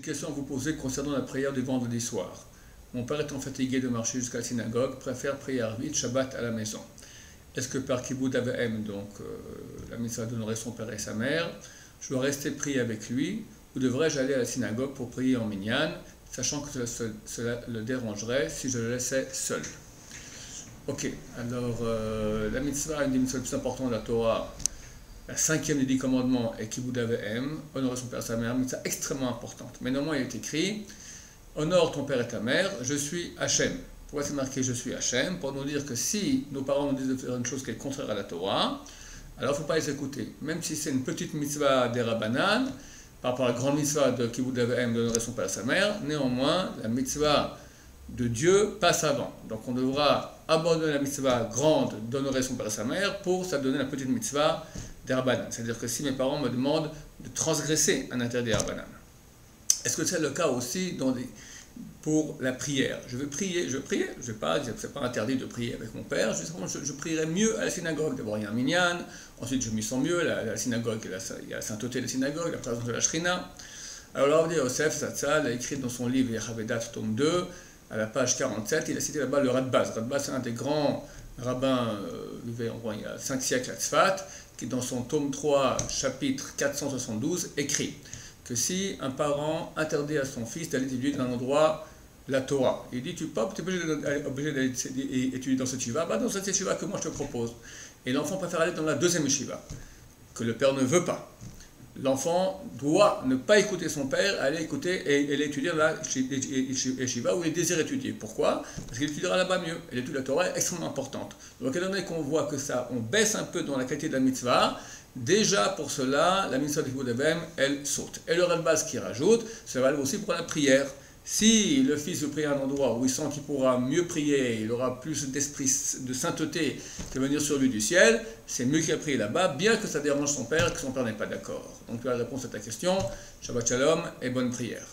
question à vous poser concernant la prière du vendredi soir. Mon père étant fatigué de marcher jusqu'à la synagogue, préfère prier Arvit Shabbat à la maison. Est-ce que par Kibbout Avaim, donc la mitzvah d'honorer son père et sa mère, je dois rester prier avec lui, ou devrais-je aller à la synagogue pour prier en minyan, sachant que cela le dérangerait si je le laissais seul? Ok, alors la mitzvah, une des mitzvahs les plus importantes de la Torah, la 5e des 10 commandements est Kibbout Avaim, honorer son père et sa mère, mitzvah extrêmement importante. Mais normalement, il est écrit honore ton père et ta mère, je suis Hachem. Pourquoi c'est marqué je suis Hachem? Pour nous dire que si nos parents nous disent de faire une chose qui est contraire à la Torah, alors il ne faut pas les écouter. Même si c'est une petite mitzvah des Rabbanan, par rapport à la grande mitzvah de Kibbout Avaim, d'honorer son père et sa mère, néanmoins, la mitzvah de Dieu passe avant. Donc on devra abandonner la mitzvah grande d'honorer son père et sa mère pour s'adonner la petite mitzvah des Rabbanan. C'est-à-dire que si mes parents me demandent de transgresser un interdit des Rabbanan. Est-ce que c'est le cas aussi pour la prière? Je vais prier, c'est pas interdit de prier avec mon père, justement je prierai mieux à la synagogue. D'abord il y a un minyan, ensuite je m'y sens mieux, la synagogue, il y a la sainteté de la synagogue, la présence de la Shrina. Alors là, Yosef Zatzal a écrit dans son livre Yechavedat tome 2, à la page 47, il a cité là-bas le Radbaz. Radbaz, c'est un des grands rabbins vivait il y a 5 siècles à Tzfat, qui dans son tome 3, chapitre 472, écrit que si un parent interdit à son fils d'aller étudier dans un endroit la Torah, il dit tu es obligé d'aller étudier dans cette yeshiva, dans cette yeshiva que moi je te propose. Et l'enfant préfère aller dans la deuxième yeshiva, que le père ne veut pas. L'enfant doit ne pas écouter son père, aller écouter et étudier dans la yeshiva où il désire étudier. Pourquoi? Parce qu'il étudiera là-bas mieux. Et l'étude de la Torah est extrêmement importante. Donc, étant donné qu'on voit que ça, on baisse un peu dans la qualité de la mitzvah, déjà pour cela, la mitzvah de Kibbout Avaim, elle saute. Et le Radbaz qui rajoute, ça va aussi pour la prière. Si le fils veut prier à un endroit où il sent qu'il pourra mieux prier, il aura plus d'esprit de sainteté qui va venir sur lui du ciel, c'est mieux qu'il a prié là-bas, bien que ça dérange son père et que son père n'est pas d'accord. Donc tu as la réponse à ta question. Shabbat Shalom et bonne prière.